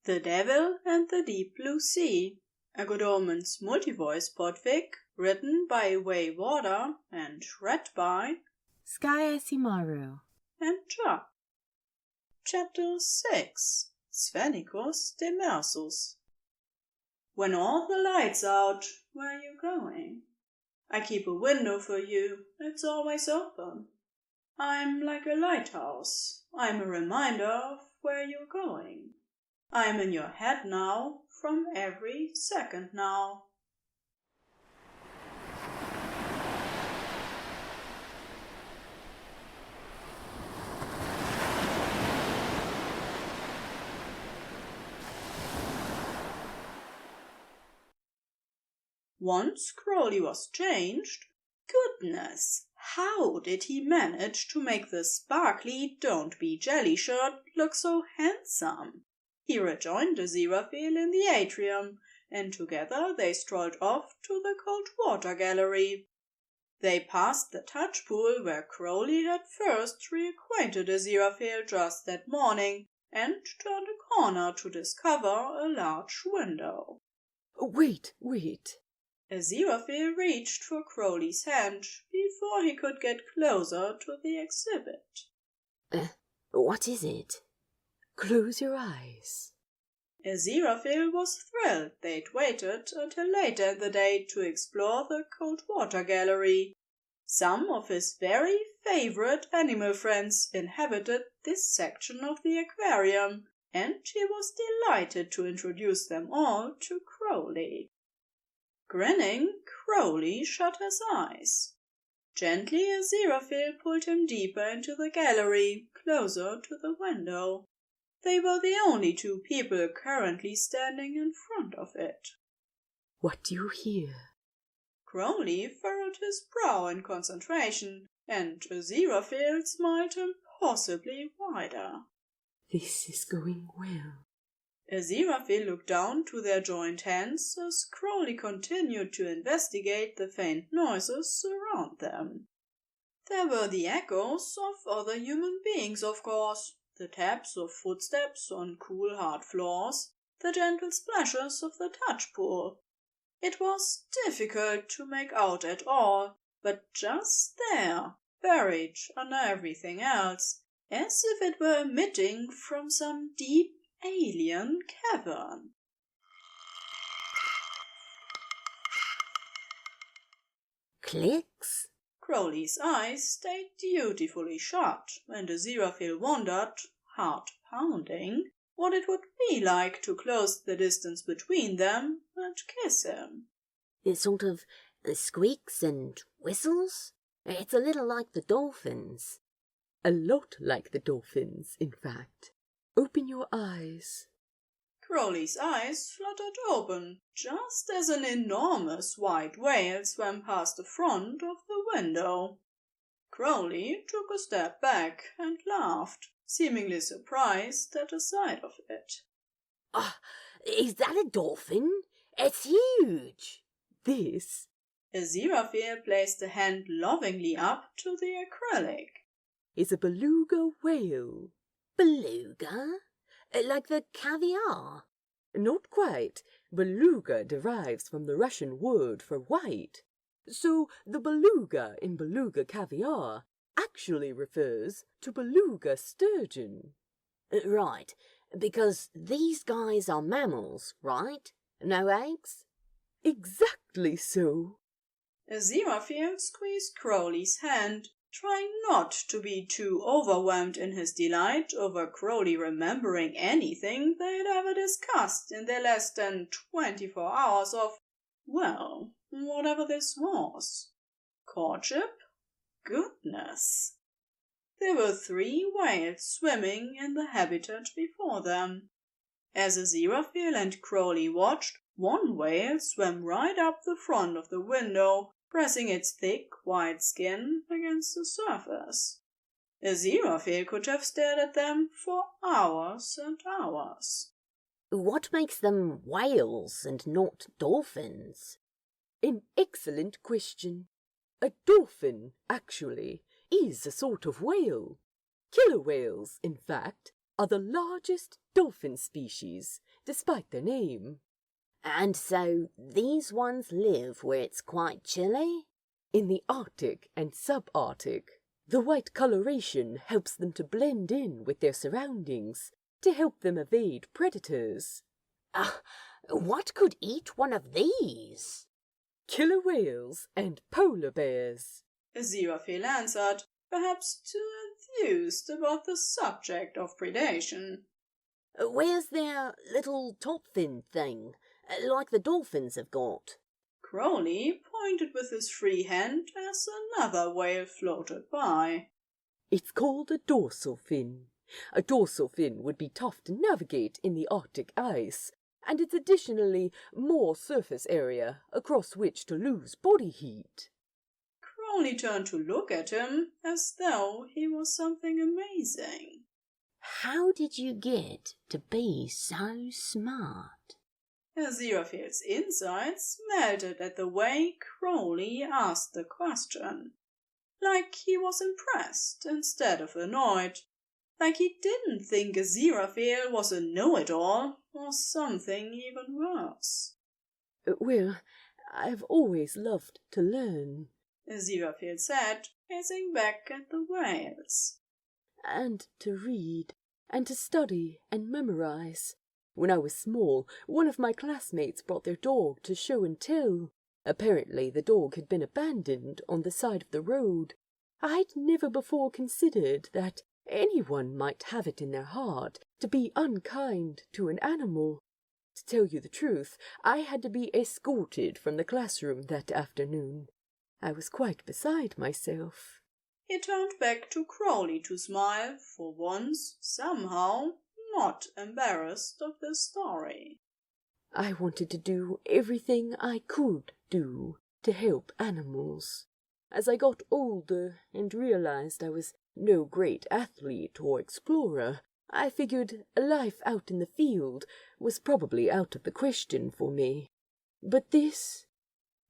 The Devil and the Deep Blue Sea, a Good Omens multi-voice podfic written by Waywarder and read by SkyAsimaru and Djapchan. Chapter 6 Spheniscus Demersus. When all the light's out, where you going? I keep a window for you, it's always open. I'm like a lighthouse, I'm a reminder of where you're going. I'm in your head now, from every second now. Once Crowley was changed. Goodness, how did he manage to make the sparkly don't-be-jelly shirt look so handsome? He rejoined Aziraphale in the atrium, and together they strolled off to the coldwater gallery. They passed the touch pool where Crowley had first reacquainted Aziraphale just that morning, and turned a corner to discover a large window. Wait. Aziraphale reached for Crowley's hand before he could get closer to the exhibit. What is it? Close your eyes. Aziraphale was thrilled they'd waited until later in the day to explore the coldwater gallery. Some of his very favorite animal friends inhabited this section of the aquarium, and he was delighted to introduce them all to Crowley. Grinning, Crowley shut his eyes. Gently Aziraphale pulled him deeper into the gallery, closer to the window. They were the only two people currently standing in front of it. What do you hear? Crowley furrowed his brow in concentration, and Aziraphale smiled impossibly wider. This is going well. Aziraphale looked down to their joined hands as Crowley continued to investigate the faint noises around them. There were the echoes of other human beings, of course, the taps of footsteps on cool hard floors, the gentle splashes of the touch pool. It was difficult to make out at all, but just there, buried under everything else, as if it were emitting from some deep alien cavern. Clicks? Crowley's eyes stayed dutifully shut, and Aziraphale wondered, heart pounding, what it would be like to close the distance between them and kiss him. Sort of squeaks and whistles? It's a little like the dolphins. A lot like the dolphins, in fact. Open your eyes. Crowley's eyes fluttered open, just as an enormous white whale swam past the front of the window. Crowley took a step back and laughed, seemingly surprised at the sight of it. Is that a dolphin? It's huge! This? Aziraphale placed a hand lovingly up to the acrylic. Is a beluga whale. Beluga? Like the caviar? Not quite. Beluga derives from the Russian word for white. So the beluga in beluga caviar actually refers to beluga sturgeon. Right, because these guys are mammals, right? No eggs? Exactly so. Aziraphale squeezed Crowley's hand, trying not to be too overwhelmed in his delight over Crowley remembering anything they had ever discussed in their less than 24 hours of, well, whatever this was. Courtship? Goodness! There were 3 whales swimming in the habitat before them. As Aziraphale and Crowley watched, one whale swam right up the front of the window, pressing its thick, white skin against the surface. Aziraphale could have stared at them for hours and hours. What makes them whales and not dolphins? An excellent question. A dolphin, actually, is a sort of whale. Killer whales, in fact, are the largest dolphin species, despite their name. And so these ones live where it's quite chilly? In the Arctic and subarctic, the white coloration helps them to blend in with their surroundings, to help them evade predators. What could eat one of these? Killer whales and polar bears. Aziraphale answered, perhaps too enthused about the subject of predation. Where's their little top fin thing, like the dolphins have got? Crowley pointed with his free hand as another whale floated by. It's called a dorsal fin. A dorsal fin would be tough to navigate in the Arctic ice, and it's additionally more surface area across which to lose body heat. Crowley turned to look at him as though he was something amazing. How did you get to be so smart? Aziraphale's insides melted at the way Crowley asked the question. Like he was impressed instead of annoyed. Like he didn't think Aziraphale was a know-it-all or something even worse. Well, I've always loved to learn. Aziraphale said, gazing back at the whales. And to read, and to study and memorize. When I was small, one of my classmates brought their dog to show and tell. Apparently the dog had been abandoned on the side of the road. I'd never before considered that anyone might have it in their heart to be unkind to an animal. To tell you the truth, I had to be escorted from the classroom that afternoon. I was quite beside myself. He turned back to Crowley to smile, for once, somehow, not embarrassed of the story. I wanted to do everything I could do to help animals. As I got older and realized I was no great athlete or explorer, I figured a life out in the field was probably out of the question for me. But this...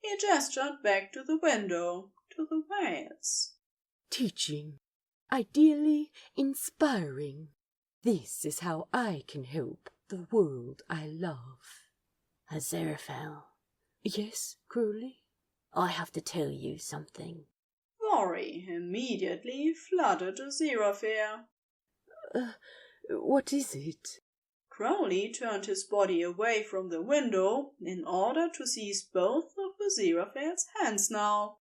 He gestured back to the window, to the whales. Teaching. Ideally inspiring. This is how I can help the world I love. Aziraphale. Yes, Crowley? I have to tell you something. Worry immediately flooded Aziraphale. What is it? Crowley turned his body away from the window in order to seize both of Aziraphale's hands now.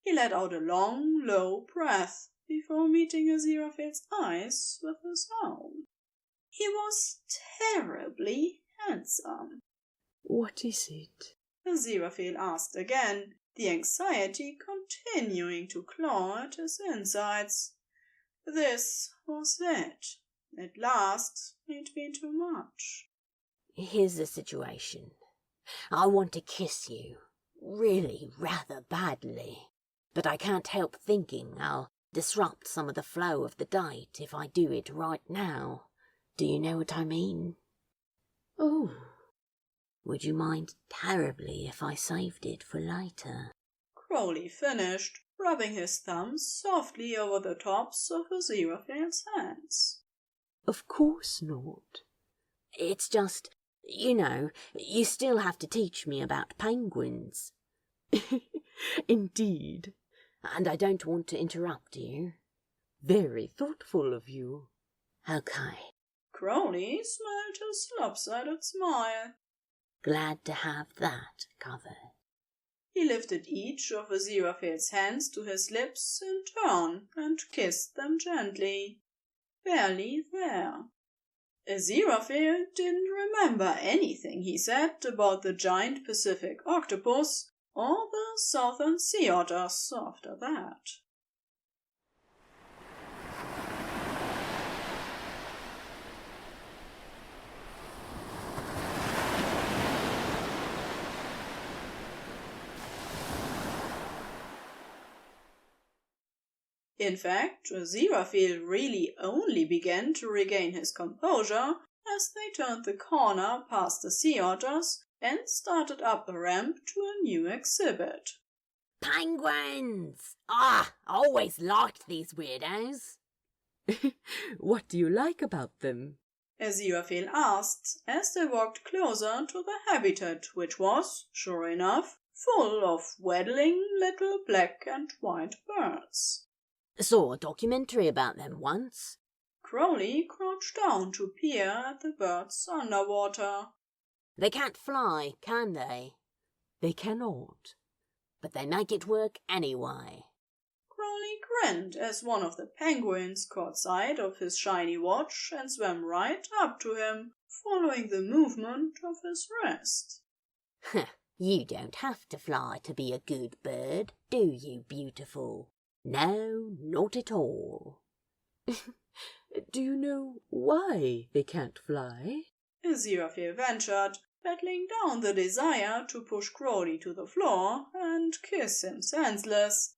He let out a long, low breath before meeting Aziraphale's eyes with his own. He was terribly handsome. What is it? Aziraphale asked again, the anxiety continuing to claw at his insides. This was it. At last, it'd been too much. Here's the situation. I want to kiss you, really rather badly, but I can't help thinking I'll disrupt some of the flow of the date if I do it right now. Do you know what I mean? Oh. Would you mind terribly if I saved it for later? Crowley finished, rubbing his thumbs softly over the tops of Aziraphale's hands. Of course not. It's just, you still have to teach me about penguins. Indeed. And I don't want to interrupt you. Very thoughtful of you. Okay. Crowley smiled his lopsided smile. Glad to have that covered. He lifted each of Aziraphale's hands to his lips in turn and kissed them gently. Barely there. Aziraphale didn't remember anything he said about the giant Pacific octopus or the southern sea otters after that. In fact, Aziraphale really only began to regain his composure as they turned the corner past the sea otters and started up a ramp to a new exhibit. Penguins! Always liked these weirdos. What do you like about them? Aziraphale asked as they walked closer to the habitat, which was, sure enough, full of waddling little black and white birds. Saw a documentary about them once. Crowley crouched down to peer at the birds underwater. They can't fly, can they? They cannot. But they make it work anyway. Crowley grinned as one of the penguins caught sight of his shiny watch and swam right up to him, following the movement of his wrist. You don't have to fly to be a good bird, do you, beautiful? No, not at all. Do you know why they can't fly? Aziraphale ventured, battling down the desire to push Crowley to the floor and kiss him senseless.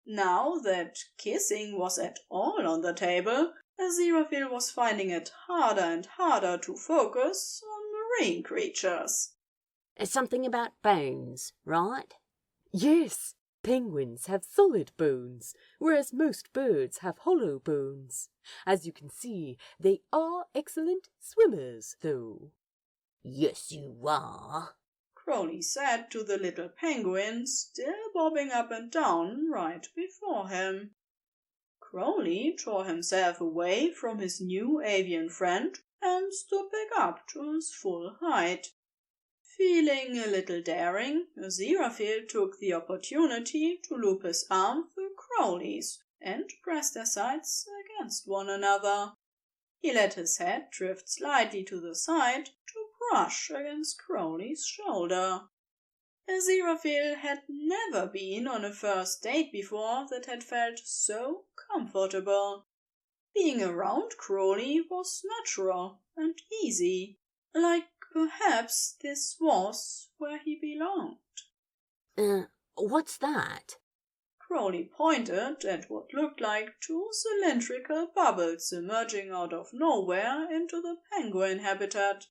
Now that kissing was at all on the table, Aziraphale was finding it harder and harder to focus on marine creatures. It's something about bones, right? Yes, penguins have solid bones, whereas most birds have hollow bones. As you can see, they are excellent swimmers, though. Yes, you are, Crowley said to the little penguin still bobbing up and down right before him. Crowley tore himself away from his new avian friend and stood back up to his full height. Feeling a little daring, Aziraphale took the opportunity to loop his arm through Crowley's and press their sides against one another. He let his head drift slightly to the side to brush against Crowley's shoulder. Aziraphale had never been on a first date before that had felt so comfortable. Being around Crowley was natural and easy, like perhaps this was where he belonged. What's that? Crowley pointed at what looked like two cylindrical bubbles emerging out of nowhere into the penguin habitat.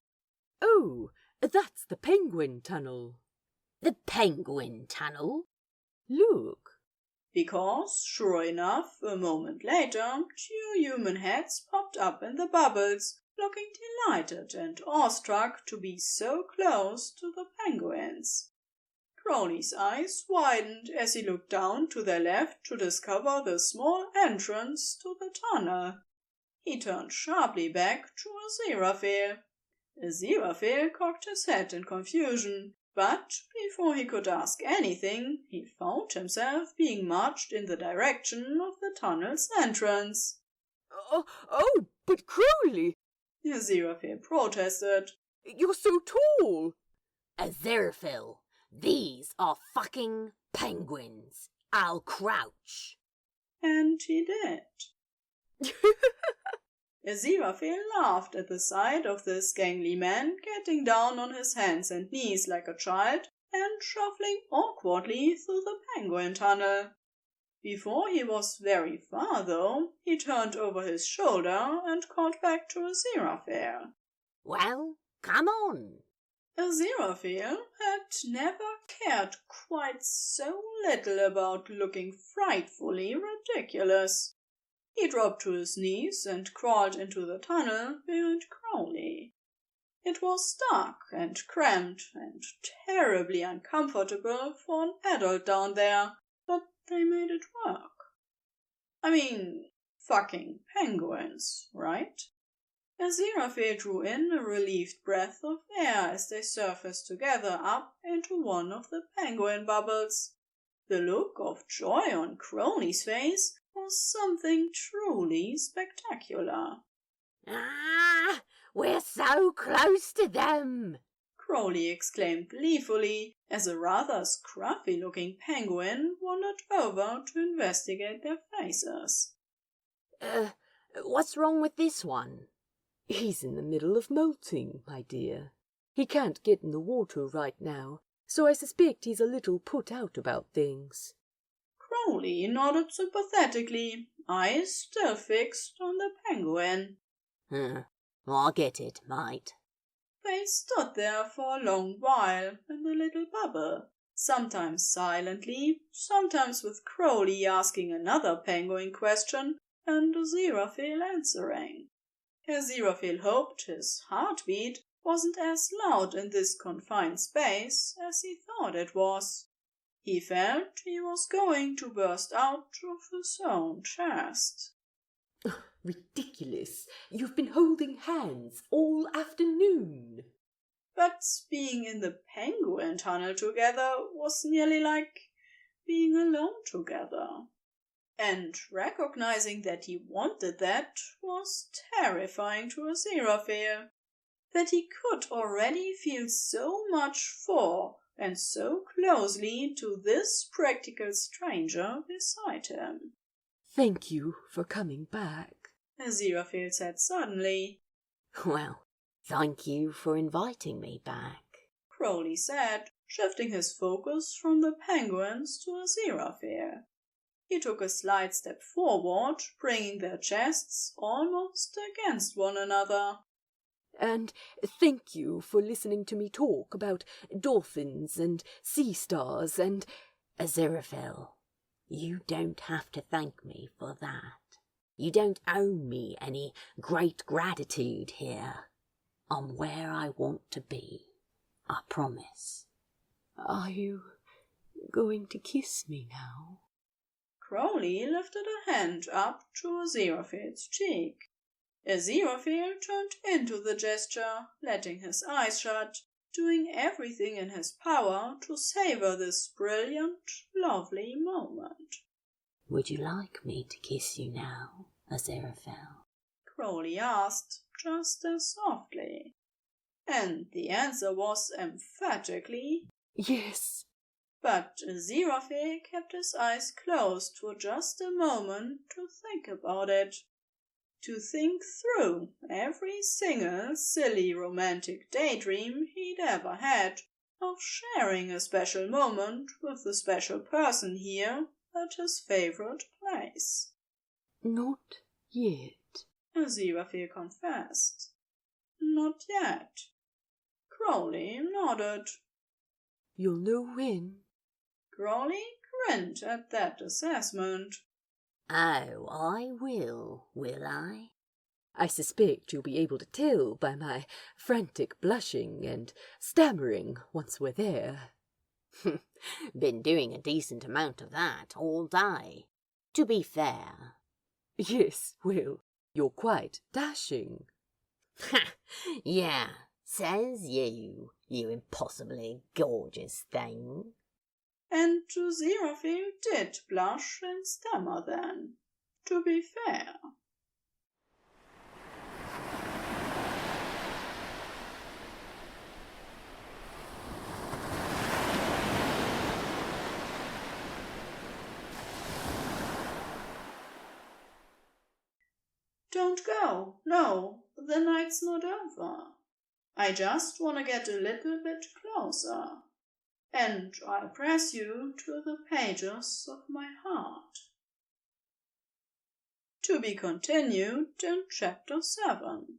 Oh, that's the penguin tunnel. The penguin tunnel? Look. Because, sure enough, a moment later, two human heads popped up in the bubbles, looking delighted and awestruck to be so close to the penguins. Crowley's eyes widened as he looked down to their left to discover the small entrance to the tunnel. He turned sharply back to Aziraphale. Aziraphale cocked his head in confusion, but before he could ask anything, he found himself being marched in the direction of the tunnel's entrance. Oh, but Crowley, Aziraphale protested. you're so tall. Aziraphale, these are fucking penguins. I'll crouch. And he did. Aziraphale laughed at the sight of this gangly man getting down on his hands and knees like a child and shuffling awkwardly through the penguin tunnel. Before he was very far, though, he turned over his shoulder and called back to Aziraphale. Well, come on. Aziraphale had never cared quite so little about looking frightfully ridiculous. He dropped to his knees and crawled into the tunnel behind Crowley. It was dark and cramped and terribly uncomfortable for an adult down there, but they made it work. I mean, fucking penguins, right? Aziraphale drew in a relieved breath of air as they surfaced together up into one of the penguin bubbles. The look of joy on Crowley's face was something truly spectacular. Ah, we're so close to them, Crowley exclaimed gleefully as a rather scruffy-looking penguin wandered over to investigate their faces. What's wrong with this one? He's in the middle of molting, my dear. He can't get in the water right now, so I suspect he's a little put out about things. Crowley nodded sympathetically, eyes still fixed on the penguin. I get it, mate. They stood there for a long while in the little bubble, sometimes silently, sometimes with Crowley asking another penguin question, and Aziraphale answering. Aziraphale hoped his heartbeat wasn't as loud in this confined space as he thought it was. He felt he was going to burst out of his own chest. Ridiculous. You've been holding hands all afternoon. But being in the penguin tunnel together was nearly like being alone together. And recognizing that he wanted that was terrifying to Aziraphale. That he could already feel so much for and so closely to this practical stranger beside him. Thank you for coming back, Aziraphale said suddenly. Well, thank you for inviting me back, Crowley said, shifting his focus from the penguins to Aziraphale. He took a slight step forward, bringing their chests almost against one another. And thank you for listening to me talk about dolphins and sea stars and... Aziraphale, you don't have to thank me for that. You don't owe me any great gratitude here. I'm where I want to be, I promise. Are you going to kiss me now? Crowley lifted a hand up to Aziraphale's cheek. Aziraphale turned into the gesture, letting his eyes shut, doing everything in his power to savor this brilliant, lovely moment. Would you like me to kiss you now, Aziraphale? Crowley asked, just as softly. And the answer was emphatically yes. But Aziraphale kept his eyes closed for just a moment to think about it. To think through every single silly romantic daydream he'd ever had of sharing a special moment with a special person here at his favorite place. Not yet, Aziraphale confessed. Not yet. Crowley nodded. You'll know when. Crowley grinned at that assessment. Oh, I will I? I suspect you'll be able to tell by my frantic blushing and stammering once we're there. Been doing a decent amount of that all day, to be fair. Yes, well, you're quite dashing. Yeah, says you impossibly gorgeous thing. And Aziraphale did blush and stammer then, to be fair. Don't go. No, the night's not over. I just want to get a little bit closer. And I press you to the pages of my heart. To be continued in Chapter 7.